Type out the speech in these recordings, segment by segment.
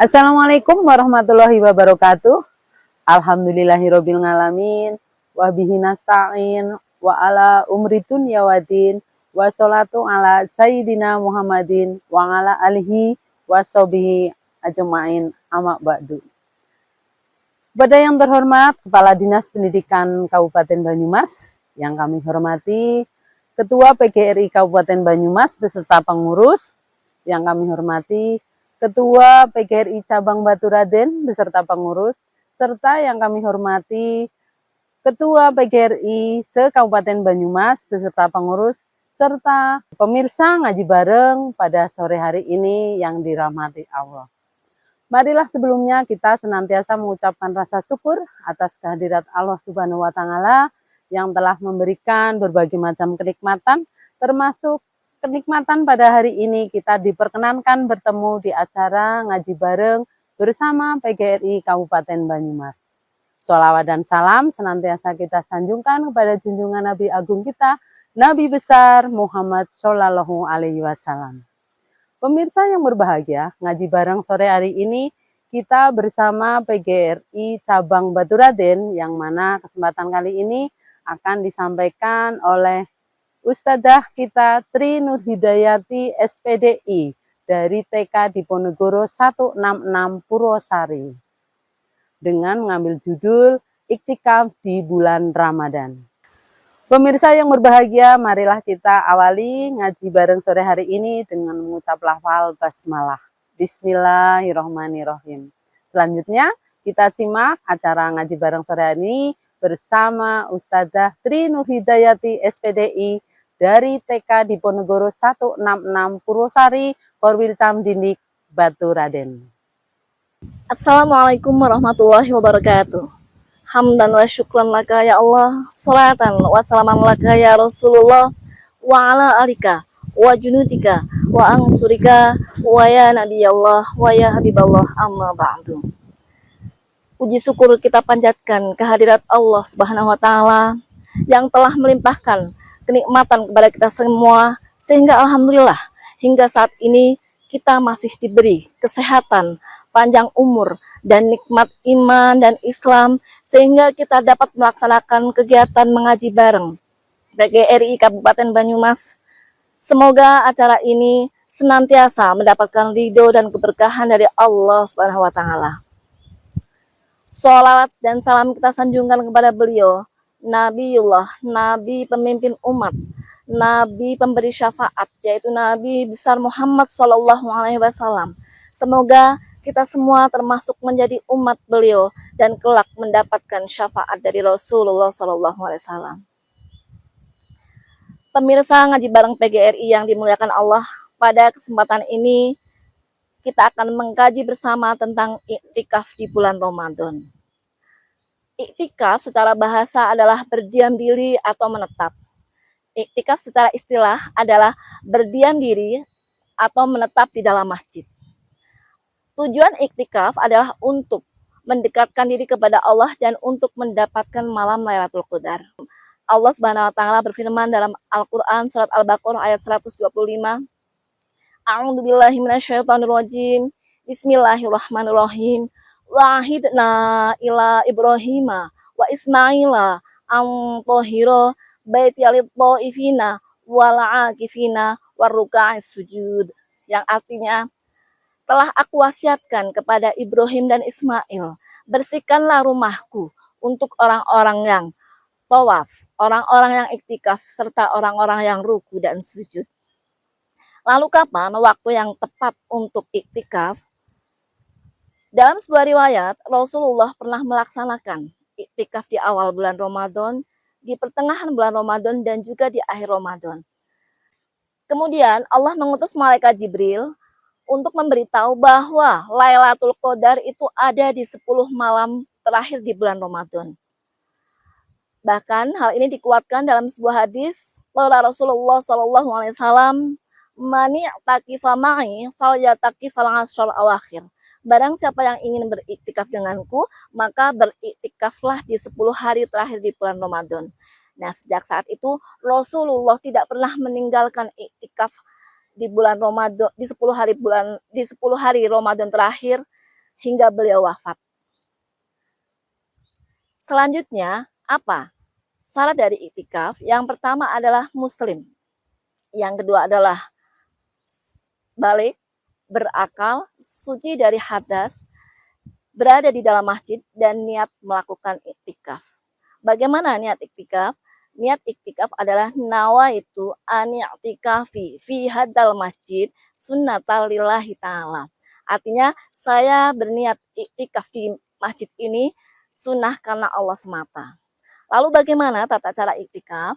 Assalamualaikum warahmatullahi wabarakatuh. Alhamdulillahirabbil alamin. Wa bihi nasta'in wa ala umri dunya waddin. Wa sholatu ala sayyidina Muhammadin wa ala alihi wa sahbihi ajmain amma ba'du. Kepada yang terhormat Kepala Dinas Pendidikan Kabupaten Banyumas, yang kami hormati Ketua PGRI Kabupaten Banyumas beserta pengurus, yang kami hormati Ketua PGRI Cabang Baturaden beserta pengurus, serta yang kami hormati Ketua PGRI se-Kabupaten Banyumas beserta pengurus, serta pemirsa ngaji bareng pada sore hari ini yang dirahmati Allah. Marilah sebelumnya kita senantiasa mengucapkan rasa syukur atas kehadirat Allah Subhanahu wa Ta'ala yang telah memberikan berbagai macam kenikmatan, termasuk kenikmatan pada hari ini kita diperkenankan bertemu di acara ngaji bareng bersama PGRI Kabupaten Banyumas. Sholawat dan salam senantiasa kita sanjungkan kepada junjungan Nabi Agung kita, Nabi besar Muhammad Shallallahu Alaihi Wasallam. Pemirsa yang berbahagia, ngaji bareng sore hari ini kita bersama PGRI Cabang Baturaden, yang mana kesempatan kali ini akan disampaikan oleh Ustadzah kita Tri Nur Hidayati SPDI dari TK Diponegoro 166 Purwosari dengan mengambil judul Iktikaf di Bulan Ramadan. Pemirsa yang berbahagia, marilah kita awali ngaji bareng sore hari ini dengan mengucap lafal basmalah. Bismillahirrahmanirrahim. Selanjutnya kita simak acara ngaji bareng sore hari ini bersama Ustadzah Tri Nur Hidayati SPDI dari TK Diponegoro 166 Purwosari, Korwil Camdindik, Baturaden. Assalamualaikum warahmatullahi wabarakatuh. Hamdan wa syukran laka ya Allah, salatan wa salaman laka ya Rasulullah, wa ala alika wa junudika wa angsurika wa ya Nabi Allah wa ya Habiballah, amma ba'du. Puji syukur kita panjatkan kehadirat Allah Subhanahu wa Ta'ala yang telah melimpahkan kenikmatan kepada kita semua, sehingga alhamdulillah hingga saat ini kita masih diberi kesehatan, panjang umur, dan nikmat iman dan Islam, sehingga kita dapat melaksanakan kegiatan mengaji bareng PGRI Kabupaten Banyumas. Semoga acara ini senantiasa mendapatkan ridho dan keberkahan dari Allah Subhanahu wa Ta'ala. Sholawat dan salam kita sanjungkan kepada beliau, Nabiullah, Nabi pemimpin umat, Nabi pemberi syafaat, yaitu Nabi besar Muhammad Shallallahu Alaihi Wasallam. Semoga kita semua termasuk menjadi umat beliau dan kelak mendapatkan syafaat dari Rasulullah Shallallahu Alaihi Wasallam. Pemirsa ngaji bareng PGRI yang dimuliakan Allah, pada kesempatan ini kita akan mengkaji bersama tentang iktikaf di bulan Ramadan. Iktikaf secara bahasa adalah berdiam diri atau menetap. Iktikaf secara istilah adalah berdiam diri atau menetap di dalam masjid. Tujuan iktikaf adalah untuk mendekatkan diri kepada Allah dan untuk mendapatkan malam Lailatul Qadar. Allah Subhanahu wa Ta'ala berfirman dalam Al-Qur'an surat Al-Baqarah ayat 125. A'udzubillahi minasyaitonirrajim. Bismillahirrahmanirrahim. Wahidna ila Ibrahima wa Ismaila an tahira baiti lit-thaifina wal 'akifina warruka'is sujud, yang artinya telah aku wasiatkan kepada Ibrahim dan Ismail, bersihkanlah rumahku untuk orang-orang yang tawaf, orang-orang yang iktikaf, serta orang-orang yang ruku dan sujud. Lalu kapan waktu yang tepat untuk iktikaf? Dalam sebuah riwayat, Rasulullah pernah melaksanakan iktikaf di awal bulan Ramadan, di pertengahan bulan Ramadan, dan juga di akhir Ramadan. Kemudian Allah mengutus malaikat Jibril untuk memberitahu bahwa Lailatul Qadar itu ada di 10 malam terakhir di bulan Ramadan. Bahkan hal ini dikuatkan dalam sebuah hadis oleh Rasulullah SAW, "Mani taqifa ma'i falyataqifal ashr awakhir." Barang siapa yang ingin beriktikaf denganku, maka beriktikaflah di 10 hari terakhir di bulan Ramadan. Nah, sejak saat itu Rasulullah tidak pernah meninggalkan iktikaf di bulan Ramadan, di 10 hari Ramadan terakhir, hingga beliau wafat. Selanjutnya, apa? Syarat dari iktikaf yang pertama adalah muslim. Yang kedua adalah balik, berakal, suci dari hadas, berada di dalam masjid, dan niat melakukan iktikaf. Bagaimana niat iktikaf? Niat iktikaf adalah nawaitu an i'tikafi fi hadal masjid sunnatal lillahi ta'ala. Artinya, saya berniat iktikaf di masjid ini sunnah karena Allah semata. Lalu bagaimana tata cara iktikaf?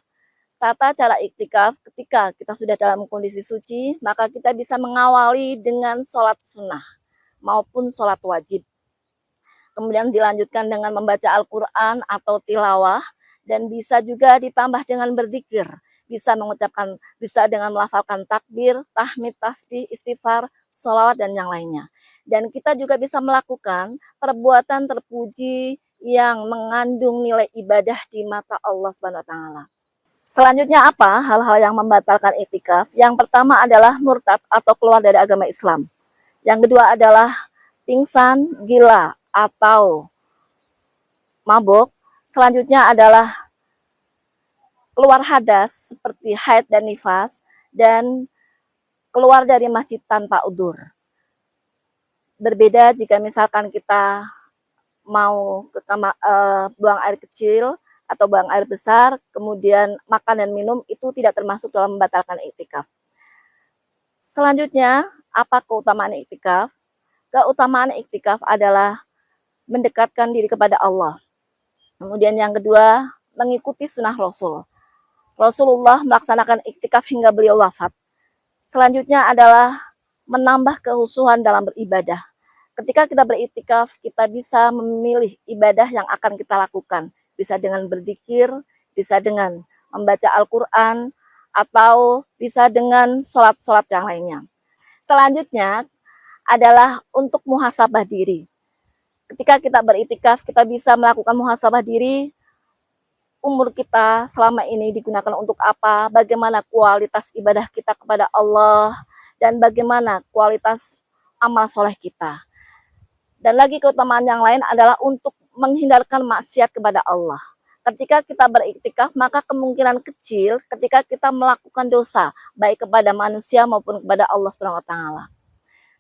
Tata cara iktikaf ketika kita sudah dalam kondisi suci, maka kita bisa mengawali dengan sholat sunnah maupun sholat wajib. Kemudian dilanjutkan dengan membaca Al-Quran atau tilawah, dan bisa juga ditambah dengan berzikir. Bisa mengucapkan, bisa dengan melafalkan takbir, tahmid, tasbih, istighfar, sholawat, dan yang lainnya. Dan kita juga bisa melakukan perbuatan terpuji yang mengandung nilai ibadah di mata Allah Subhanahu wa Ta'ala. Selanjutnya apa hal-hal yang membatalkan iktikaf? Yang pertama adalah murtad atau keluar dari agama Islam. Yang kedua adalah pingsan, gila, atau mabuk. Selanjutnya adalah keluar hadas seperti haid dan nifas, dan keluar dari masjid tanpa udzur. Berbeda jika misalkan kita mau ke buang air kecil atau buang air besar, kemudian makan dan minum, itu tidak termasuk dalam membatalkan iktikaf. Selanjutnya, apa keutamaan iktikaf? Keutamaan iktikaf adalah mendekatkan diri kepada Allah. Kemudian yang kedua, mengikuti sunnah Rasul. Rasulullah melaksanakan iktikaf hingga beliau wafat. Selanjutnya adalah menambah kehusuhan dalam beribadah. Ketika kita beriktikaf, kita bisa memilih ibadah yang akan kita lakukan. Bisa dengan berzikir, bisa dengan membaca Al-Quran, atau bisa dengan sholat-sholat yang lainnya. Selanjutnya adalah untuk muhasabah diri. Ketika kita beriktikaf, kita bisa melakukan muhasabah diri, umur kita selama ini digunakan untuk apa, bagaimana kualitas ibadah kita kepada Allah, dan bagaimana kualitas amal soleh kita. Dan lagi keutamaan yang lain adalah untuk menghindarkan maksiat kepada Allah. Ketika kita beriktikaf, maka kemungkinan kecil ketika kita melakukan dosa, baik kepada manusia maupun kepada Allah SWT.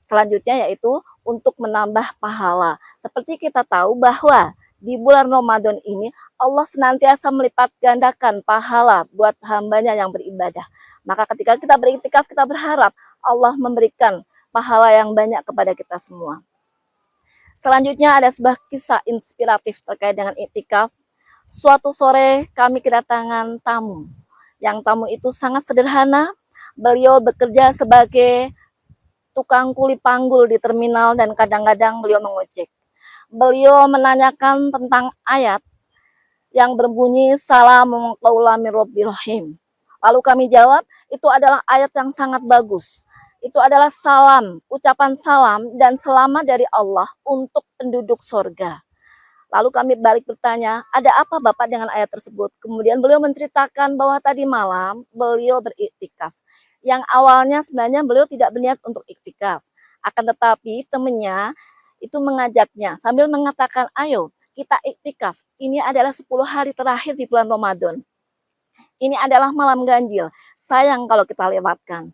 Selanjutnya yaitu untuk menambah pahala. Seperti kita tahu bahwa di bulan Ramadan ini Allah senantiasa melipat gandakan pahala buat hambanya yang beribadah. Maka ketika kita beriktikaf, kita berharap Allah memberikan pahala yang banyak kepada kita semua. Selanjutnya ada sebuah kisah inspiratif terkait dengan iktikaf. Suatu sore kami kedatangan tamu. Yang tamu itu sangat sederhana. Beliau bekerja sebagai tukang kuli panggul di terminal dan kadang-kadang beliau mengojek. Beliau menanyakan tentang ayat yang berbunyi Salamun qaulan mir rabbir rahim. Lalu kami jawab, itu adalah ayat yang sangat bagus. Itu adalah salam, ucapan salam dan selamat dari Allah untuk penduduk sorga. Lalu kami balik bertanya, ada apa Bapak dengan ayat tersebut? Kemudian beliau menceritakan bahwa tadi malam beliau beriktikaf. Yang awalnya sebenarnya beliau tidak berniat untuk iktikaf. Akan tetapi temannya itu mengajaknya sambil mengatakan, ayo kita iktikaf. Ini adalah 10 hari terakhir di bulan Ramadan. Ini adalah malam ganjil. Sayang kalau kita lewatkan.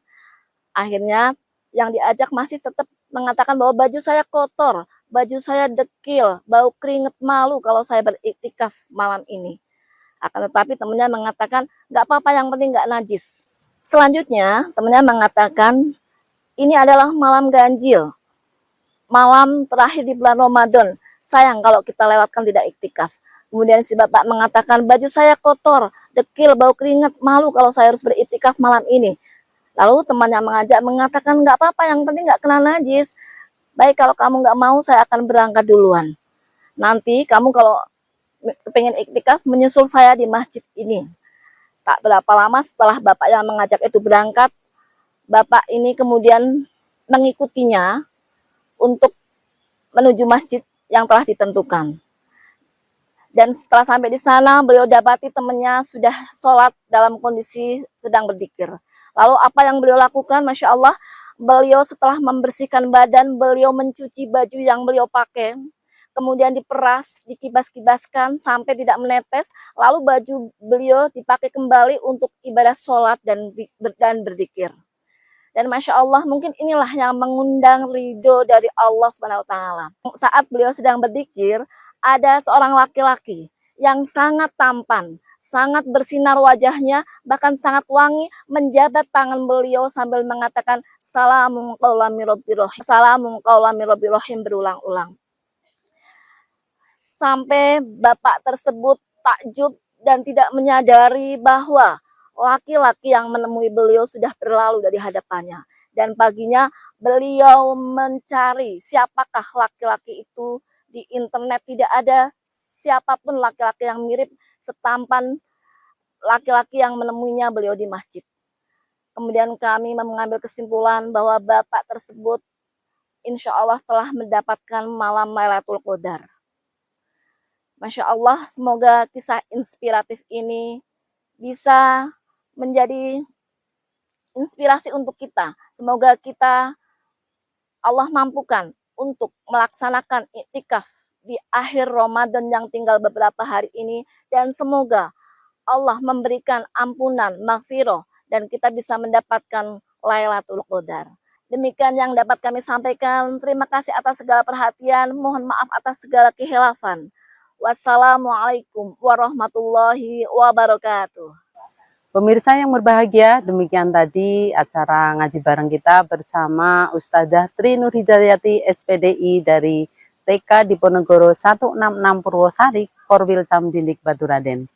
Akhirnya yang diajak masih tetap mengatakan bahwa baju saya kotor, baju saya dekil, bau keringet, malu kalau saya beriktikaf malam ini. Akan tetapi temannya mengatakan, nggak apa-apa, yang penting nggak najis. Selanjutnya temannya mengatakan, ini adalah malam ganjil, malam terakhir di bulan Ramadan. Sayang kalau kita lewatkan tidak iktikaf. Kemudian si bapak mengatakan, baju saya kotor, dekil, bau keringet, malu kalau saya harus beriktikaf malam ini. Lalu temannya mengatakan, nggak apa-apa, yang penting nggak kena najis. Baik, kalau kamu nggak mau, saya akan berangkat duluan. Nanti kamu kalau pengen iktikaf, menyusul saya di masjid ini. Tak berapa lama setelah bapak yang mengajak itu berangkat, bapak ini kemudian mengikutinya untuk menuju masjid yang telah ditentukan. Dan setelah sampai di sana, beliau dapati temannya sudah sholat dalam kondisi sedang berzikir. Lalu apa yang beliau lakukan? Masya Allah, beliau setelah membersihkan badan, beliau mencuci baju yang beliau pakai, kemudian diperas, dikibas-kibaskan sampai tidak menetes, lalu baju beliau dipakai kembali untuk ibadah sholat dan berzikir. Dan Masya Allah, mungkin inilah yang mengundang ridho dari Allah Subhanahu wa Ta'ala. Saat beliau sedang berzikir, ada seorang laki-laki yang sangat tampan, sangat bersinar wajahnya, bahkan sangat wangi, menjabat tangan beliau sambil mengatakan salamun qaulam mir rabbir rahim, salamun qaulam mir rabbir rahim berulang-ulang. Sampai bapak tersebut takjub dan tidak menyadari bahwa laki-laki yang menemui beliau sudah berlalu dari hadapannya. Dan paginya beliau mencari siapakah laki-laki itu di internet. Tidak ada siapapun laki-laki yang mirip setampan laki-laki yang menemuinya beliau di masjid. Kemudian kami mengambil kesimpulan bahwa bapak tersebut insya Allah telah mendapatkan malam Lailatul Qadar. Masya Allah, semoga kisah inspiratif ini bisa menjadi inspirasi untuk kita. Semoga kita Allah mampukan untuk melaksanakan iktikaf di akhir Ramadan yang tinggal beberapa hari ini. Dan semoga Allah memberikan ampunan, maghfirah, dan kita bisa mendapatkan Lailatul Qadar. Demikian yang dapat kami sampaikan. Terima kasih atas segala perhatian. Mohon maaf atas segala khilafan. Wassalamualaikum warahmatullahi wabarakatuh. Pemirsa yang berbahagia, demikian tadi acara ngaji bareng kita bersama Ustadzah Tri Nur Hidayati SPDI dari TK Diponegoro 166 Purwosari, Korwil Camdinik Baturaden.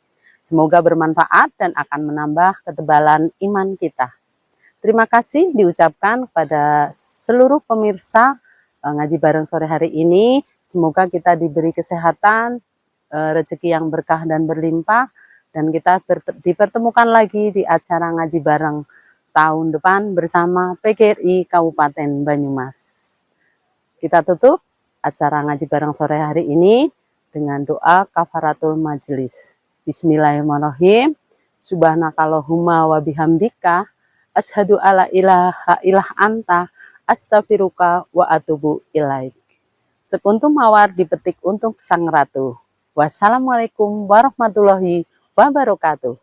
Semoga bermanfaat dan akan menambah ketebalan iman kita. Terima kasih diucapkan kepada seluruh pemirsa ngaji bareng sore hari ini. Semoga kita diberi kesehatan, rezeki yang berkah dan berlimpah, dan kita dipertemukan lagi di acara ngaji bareng tahun depan bersama PGRI Kabupaten Banyumas. Kita tutup acara ngaji bareng sore hari ini dengan doa kafaratul majelis. Bismillahirrahmanirrahim. Subhanakallahumma wa bihamdika asyhadu alla ilaha illallah anta astaghfiruka wa atubu ilaik. Sekuntum mawar dipetik untuk sang ratu. Wassalamualaikum warahmatullahi wabarakatuh.